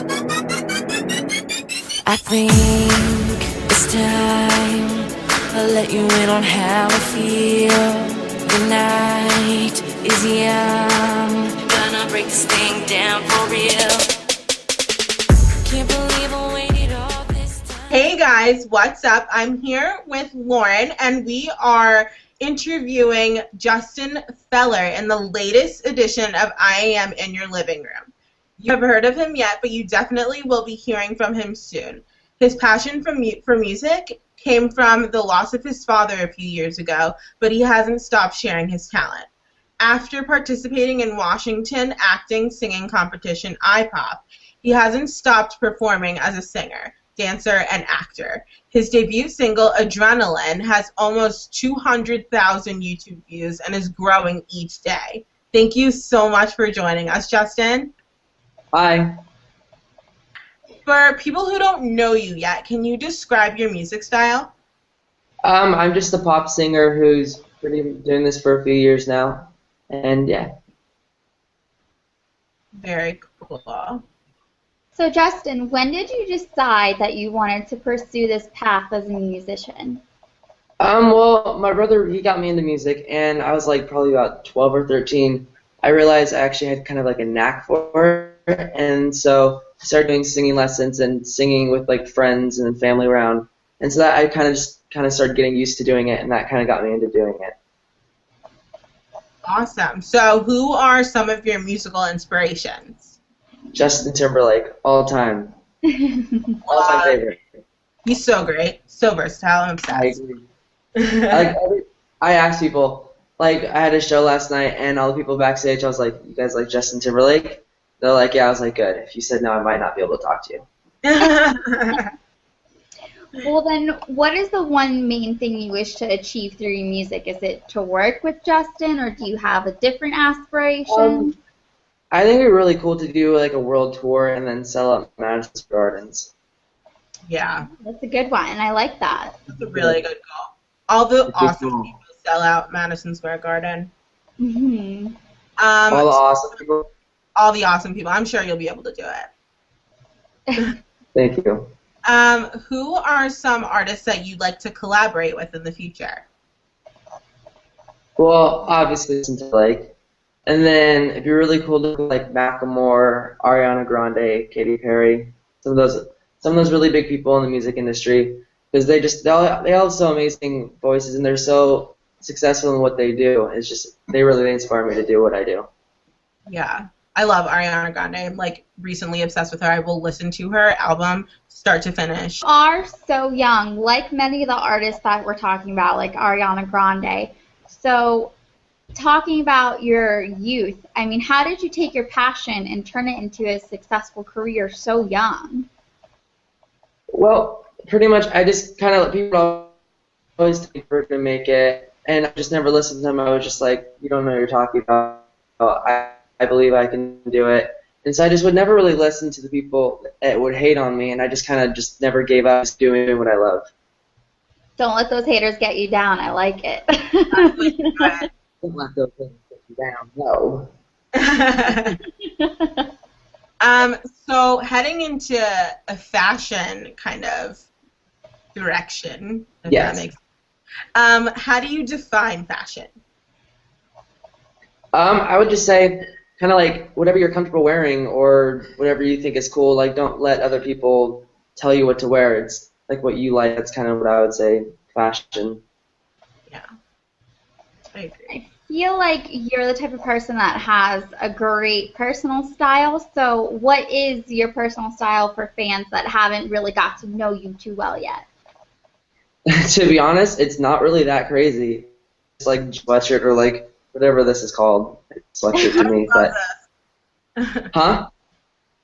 I think it's time I'll let you in on how I feel. The night is young, gonna break this thing down for real. Can't believe I waited all this time. Hey guys, what's up? I'm here with Lauren, and we are interviewing Justin Fehler in the latest edition of iaam in Your Living Room. You haven't heard of him yet, but you definitely will be hearing from him soon. His passion for music came from the loss of his father a few years ago, but he hasn't stopped sharing his talent. After participating in Washington acting singing competition iPop, he hasn't stopped performing as a singer, dancer, and actor. His debut single, Adrenaline, has almost 200,000 YouTube views and is growing each day. Thank you so much for joining us, Justin. Hi. For people who don't know you yet, can you describe your music style? I'm just a pop singer who's been doing this for a few years now, and yeah. Very cool. So Justin, when did you decide that you wanted to pursue this path as a musician? Well, my brother, he got me into music, and I was like probably about 12 or 13. I realized I actually had kind of like a knack for it, and so I started doing singing lessons and singing with like friends and family around, and so that I kind of started getting used to doing it, and that kind of got me into doing it. Awesome. So who are some of your musical inspirations? Justin Timberlake, all time favorite. He's so great, so versatile. I'm I obsessed. agree. I asked people, like, I had a show last night, and all the people backstage, I was like, you guys like Justin Timberlake? They're like, yeah. I was like, good. If you said no, I might not be able to talk to you. Well then, what is the one main thing you wish to achieve through your music? Is it to work with Justin, or do you have a different aspiration? I think it'd be really cool to do like a world tour and then sell out Madison Square Gardens. Yeah, That's a good one, and I like that. that's a really good goal. All the awesome people sell out Madison Square Garden. Mm-hmm. All the awesome people. All the awesome people. I'm sure you'll be able to do it. Thank you. Who are some artists that you'd like to collaborate with in the future? Well, obviously Justin Timberlake. And then it'd be really cool to like Macklemore, Ariana Grande, Katy Perry, some of those really big people in the music industry, because they all have so amazing voices and they're so successful in what they do. It's just they really inspire me to do what I do. Yeah, I love Ariana Grande. I'm like recently obsessed with her. I will listen to her album start to finish. You are so young, like many of the artists that we're talking about, like Ariana Grande. So, talking about your youth, I mean, how did you take your passion and turn it into a successful career so young? Well, pretty much I just kind of let people always take for to make it, and I just never listened to them. I was just like, you don't know what you're talking about. I believe I can do it. And so I just would never really listen to the people that would hate on me, and I just kind of just never gave up just doing what I love. Don't let those haters get you down. I like it. Don't let those things get you down. No. So heading into a fashion kind of direction, if Yes. that makes how do you define fashion? I would just say kind of like whatever you're comfortable wearing or whatever you think is cool. Like, don't let other people tell you what to wear. It's like what you like. That's kind of what I would say fashion. Yeah, I agree. I feel like you're the type of person that has a great personal style. So what is your personal style for fans that haven't really got to know you too well yet? To be honest, it's not really that crazy. It's like sweatshirt or like whatever this is called. It's sweatshirt to me. I love But this. huh?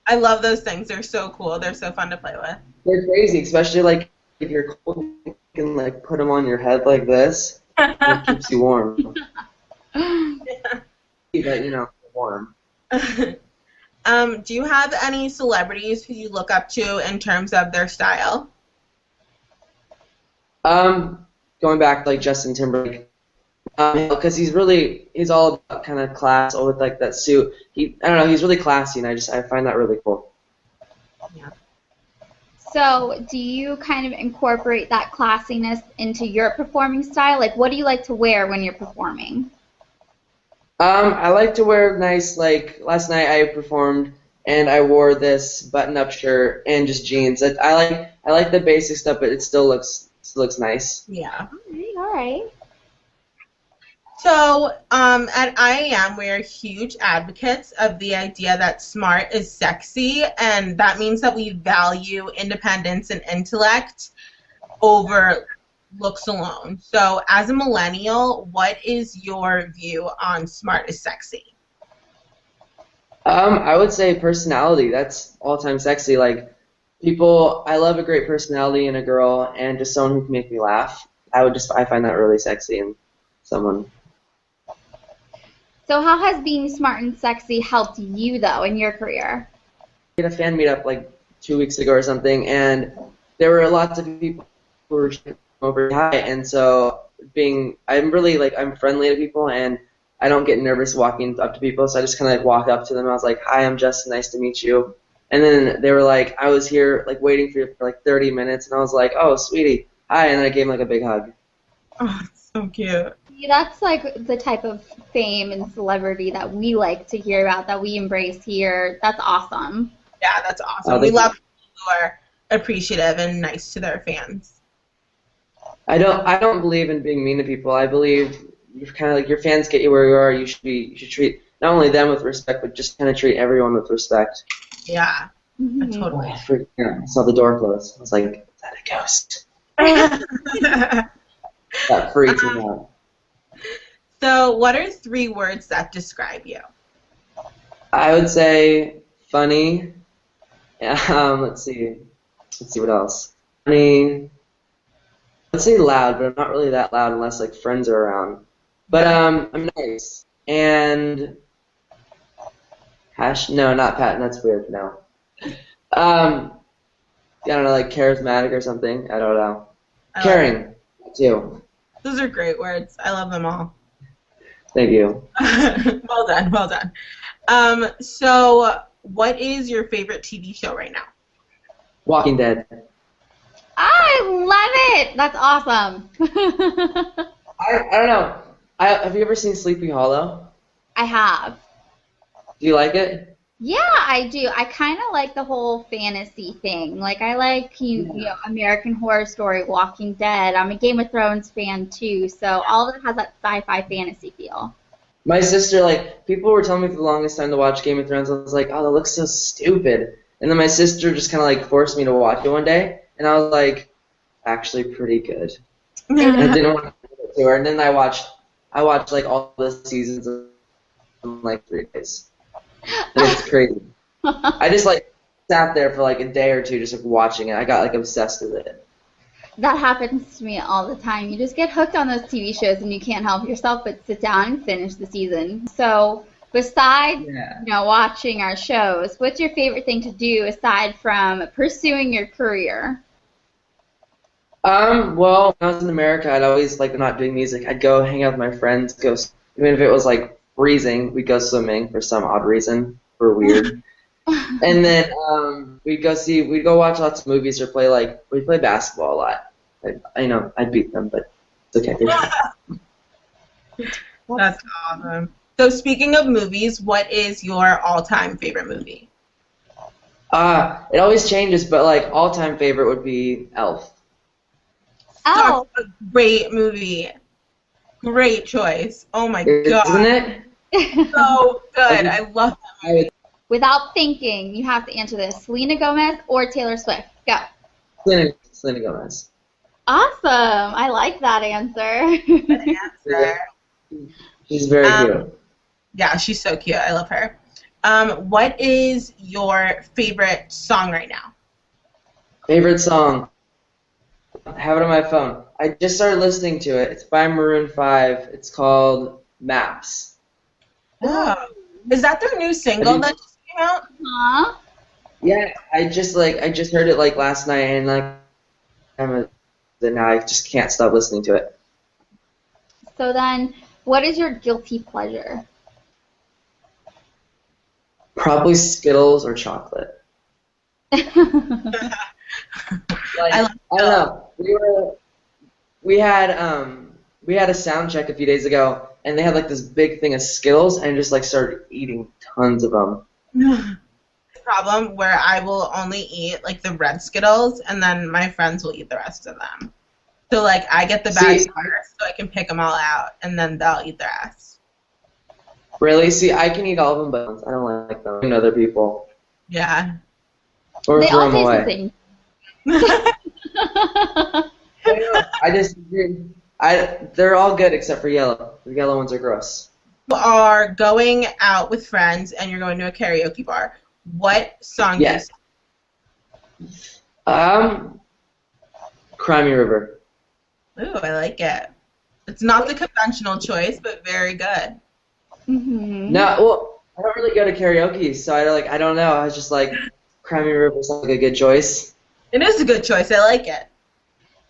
I love those things. They're so cool. They're so fun to play with. They're crazy, especially like if you're cold, you can like put them on your head like this. It keeps you warm. But, you know, warm. Do you have any celebrities who you look up to in terms of their style? Going back like Justin Timberlake, because he's all about kind of class with like that suit. I don't know, he's really classy, and I find that really cool. Yeah. So, do you kind of incorporate that classiness into your performing style? Like, what do you like to wear when you're performing? I like to wear nice, like, last night I performed and I wore this button-up shirt and just jeans. I like the basic stuff, but it still looks nice. Yeah. All right. So at IAM, we're huge advocates of the idea that smart is sexy, and that means that we value independence and intellect over looks alone. So as a millennial, what is your view on smart is sexy? I would say personality. That's all-time sexy. Like, I love a great personality in a girl and just someone who can make me laugh. I find that really sexy in someone. So, how has being smart and sexy helped you, though, in your career? We had a fan meetup like 2 weeks ago or something, and there were lots of people who were over hi, and so I'm friendly to people, and I don't get nervous walking up to people, so I just kind of like walk up to them. I was like, "Hi, I'm Justin. Nice to meet you." And then they were like, "I was here like waiting for you for like 30 minutes," and I was like, "Oh, sweetie, hi," and then I gave him like a big hug. Oh, it's so cute. That's like the type of fame and celebrity that we like to hear about, that we embrace here. That's awesome. Yeah, that's awesome. We love people who are appreciative and nice to their fans. I don't believe in being mean to people. I believe you're kind of like your fans get you where you are. You should treat not only them with respect, but just kind of treat everyone with respect. Yeah, Mm-hmm. totally. I saw the door close. I was like, "Is that a ghost?" That freaked me out. So, what are 3 words that describe you? I would say funny. Let's see what else. Funny. Let's say loud, but I'm not really that loud unless like friends are around. But I'm nice and no, not Pat. That's weird. No. I don't know, like charismatic or something. I don't know. Caring too. Those are great words. I love them all. Thank you. Well done, well done. So, what is your favorite TV show right now? Walking Dead. I love it. That's awesome. I don't know. Have you ever seen Sleepy Hollow? I have. Do you like it? Yeah, I do. I kind of like the whole fantasy thing. Like, I like you know, American Horror Story, Walking Dead. I'm a Game of Thrones fan too, so all of it has that sci-fi fantasy feel. My sister, like, people were telling me for the longest time to watch Game of Thrones. I was like, oh, that looks so stupid. And then my sister just kind of like forced me to watch it one day, and I was like, actually pretty good. And I didn't want to do it to her. And then I watched like all the seasons in like 3 days. And it's crazy. I just like sat there for like a day or two just like watching it. I got like obsessed with it. That happens to me all the time. You just get hooked on those TV shows and you can't help yourself but sit down and finish the season. So besides, watching our shows, what's your favorite thing to do aside from pursuing your career? Well, when I was in America, I'd always like not doing music. I'd go hang out with my friends, even if it was like freezing, we'd go swimming for some odd reason. We're weird. And then we'd go watch lots of movies or we'd play basketball a lot. I'd beat them, but it's okay. That's awesome. So speaking of movies, what is your all-time favorite movie? It always changes, but like all-time favorite would be Elf. Oh, That's a great movie. Great choice. Oh my god. Isn't it? So good. I love that movie. Without thinking, you have to answer this. Selena Gomez or Taylor Swift? Go. Selena Gomez. Awesome. I like that answer. Good answer. She's very cute. Yeah, she's so cute. I love her. What is your favorite song right now? Favorite song? I have it on my phone. I just started listening to it. It's by Maroon 5. It's called Maps. Oh. Is that their new single that just came out? Huh? Yeah, I just heard it like last night, and now I just can't stop listening to it. So then, what is your guilty pleasure? Probably Skittles or chocolate. Like, I I love don't know. We had a sound check a few days ago, and they had like this big thing of Skittles, and just like started eating tons of them. problem where I will only eat like the red Skittles, and then my friends will eat the rest of them. So like I get the bags See, first, so I can pick them all out, and then they'll eat the rest. really? See, I can eat all of them, but I don't like them. And other people. Yeah. Or They throw all them taste away. the same. I disagree. They're all good except for yellow. The yellow ones are gross. You are going out with friends, and you're going to a karaoke bar. What song do you Yes. sing? Cry Me River. Ooh, I like it. It's not the conventional choice, but very good. Hmm. No, well, I don't really go to karaoke, so I don't know. I was just like, Cry Me River sounds like a good choice. It is a good choice. I like it.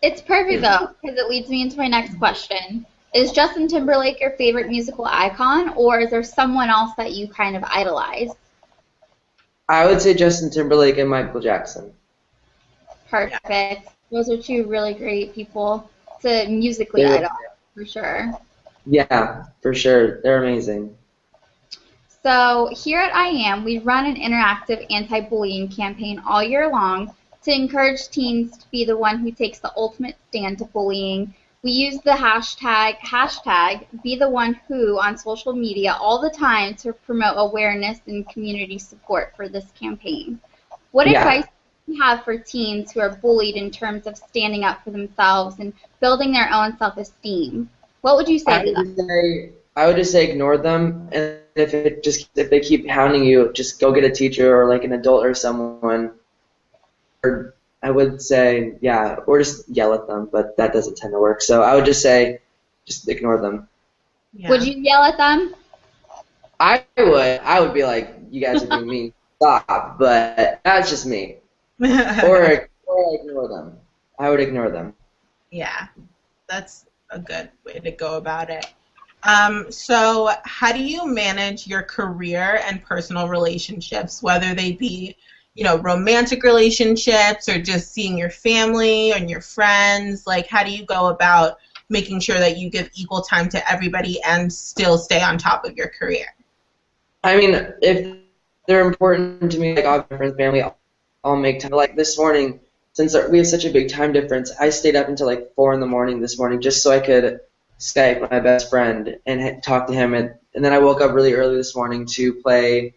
It's perfect, though, because it leads me into my next question. Is Justin Timberlake your favorite musical icon, or is there someone else that you kind of idolize? I would say Justin Timberlake and Michael Jackson. Perfect. Those are two really great people to musically They're- idolize, for sure. Yeah, for sure. They're amazing. So here at iaam, we run an interactive anti-bullying campaign all year long to encourage teens to be the one who takes the ultimate stand to bullying. We use the hashtag be the one who on social media all the time to promote awareness and community support for this campaign. What Yeah. advice do you have for teens who are bullied in terms of standing up for themselves and building their own self-esteem? What would you say to them? I would just say ignore them, and if they keep hounding you, just go get a teacher or like an adult or someone. Or I would say, yeah, or just yell at them, but that doesn't tend to work. So I would just say, just ignore them. Yeah. Would you yell at them? I would be like, you guys are being mean, stop. But that's just me. Or ignore them. I would ignore them. Yeah, that's a good way to go about it. So how do you manage your career and personal relationships, whether they be, romantic relationships or just seeing your family and your friends? Like, how do you go about making sure that you give equal time to everybody and still stay on top of your career? I mean, if they're important to me, like all my friends, family, I'll make time. Like this morning, since we have such a big time difference, I stayed up until like 4 in the morning this morning just so I could Skype my best friend and talk to him. And then I woke up really early this morning to play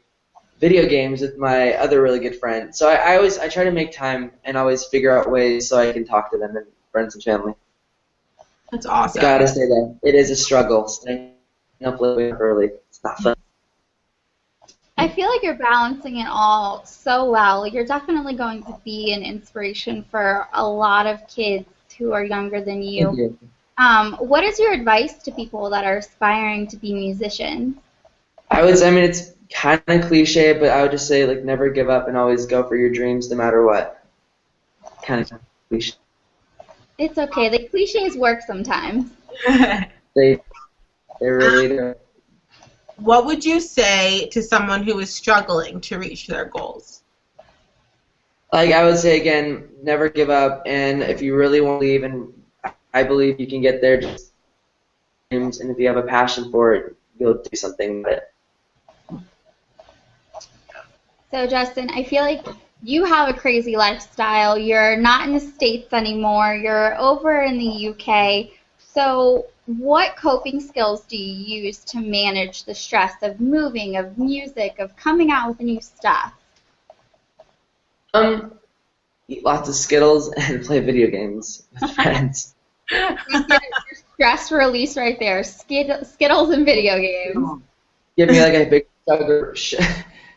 video games with my other really good friend. So I try to make time and always figure out ways so I can talk to them and friends and family. That's awesome. Gotta say that it is a struggle staying up late early. It's not fun. I feel like you're balancing it all so well. You're definitely going to be an inspiration for a lot of kids who are younger than Thank you. you. What is your advice to people that are aspiring to be musicians? It's kind of cliche, but I would just say, like, never give up and always go for your dreams no matter what. Kind of cliche. It's okay. The cliches work sometimes. They really do. What would you say to someone who is struggling to reach their goals? Like, I would say, again, never give up, and if you really want to leave, and I believe you can get there, just dreams, and if you have a passion for it, you'll do something with it. So, Justin, I feel like you have a crazy lifestyle. You're not in the States anymore. You're over in the UK. So, what coping skills do you use to manage the stress of moving, of music, of coming out with new stuff? Eat lots of Skittles and play video games with friends. Your stress release right there. Skittles and video games. Give me like a big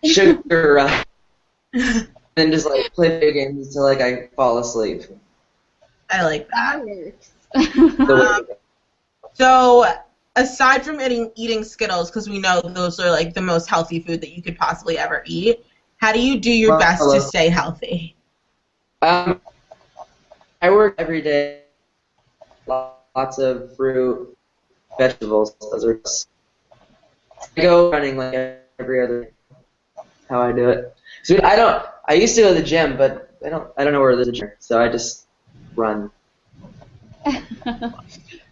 sugar rush, and just like play video games until like I fall asleep. I like that. That works. The way- So, aside from eating Skittles, because we know those are like the most healthy food that you could possibly ever eat, how do you do your Well, best hello. to stay healthy? I work every day. Lots of fruit, vegetables. Those are just, I go running like every other day. how I do it. So I used to go to the gym, but I don't know where there's a gym, so I just run.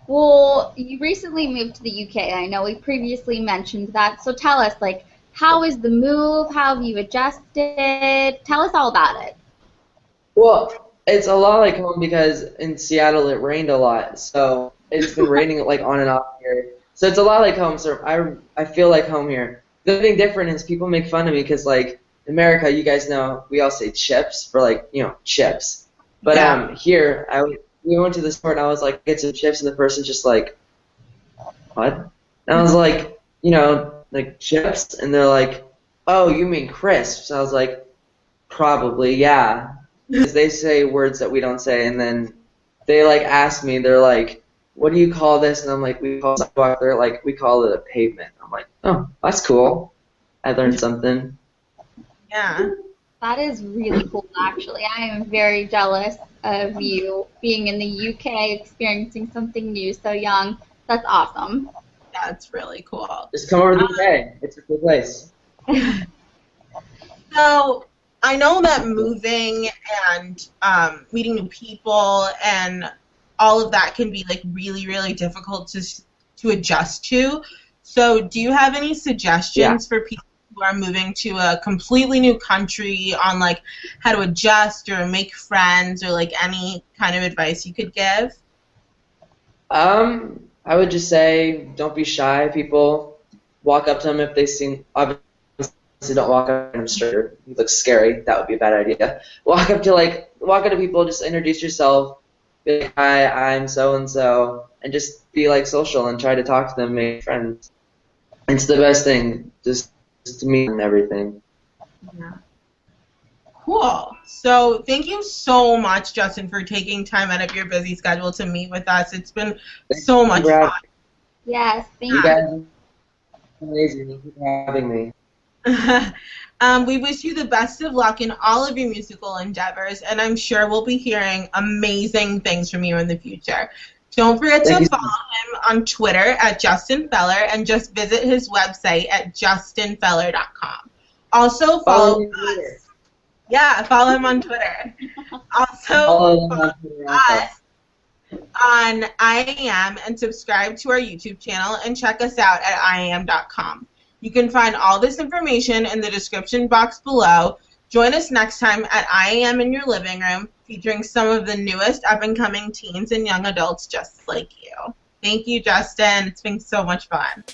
Well, you recently moved to the UK. I know we previously mentioned that. So tell us, like, how is the move? How have you adjusted? Tell us all about it. Well, it's a lot like home because in Seattle it rained a lot, so it's been raining like on and off here. So it's a lot like home. So I feel like home here. The only thing different is people make fun of me because like in America, you guys know we all say chips for like chips, but here we went to the store and I was like get some chips and the person's just like what? And I was like like chips and they're like oh you mean crisps? I was like probably yeah. Because they say words that we don't say, and then they like ask me, they're like, "What do you call this?" And I'm like, "We call sidewalk." They're like, "We call it a pavement." I'm like, "Oh, that's cool. I learned something." Yeah. That is really cool, actually. I am very jealous of you being in the UK, experiencing something new so young. That's awesome. That's really cool. Just come over to the UK. It's a cool place. So I know that moving and meeting new people and all of that can be like really, really difficult to adjust to. So do you have any suggestions for people who are moving to a completely new country on like how to adjust or make friends or like any kind of advice you could give? I would just say don't be shy. People walk up to them if they seem obviously. Don't walk up to him straight. He looks scary. That would be a bad idea. Walk up to people. Just introduce yourself. Be like, hi, I'm so and so, and just be like social and try to talk to them, make friends. It's the best thing, just to meet and everything. Yeah. Cool. So thank you so much, Justin, for taking time out of your busy schedule to meet with us. It's been so much fun. Yes, thank you. You guys are amazing. Thank you for having me. We wish you the best of luck in all of your musical endeavors, and I'm sure we'll be hearing amazing things from you in the future. Don't forget to follow him on Twitter at Justin Fehler and just visit his website at justinfehler.com. Also follow us. Yeah, follow him on Twitter. Also follow us on iaam and subscribe to our YouTube channel and check us out at iaam.com. You can find all this information in the description box below. Join us next time at iaam in Your Living Room, featuring some of the newest up-and-coming teens and young adults just like you. Thank you, Justin. It's been so much fun.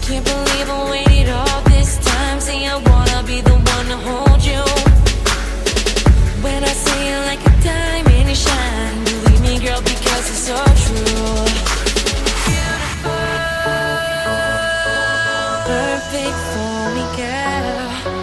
Can't believe I waited all this time. Say I wanna be the one to hold you. When I say it like a diamond, you shine. Believe me, girl, because it's so true. Beautiful, perfect for me, girl.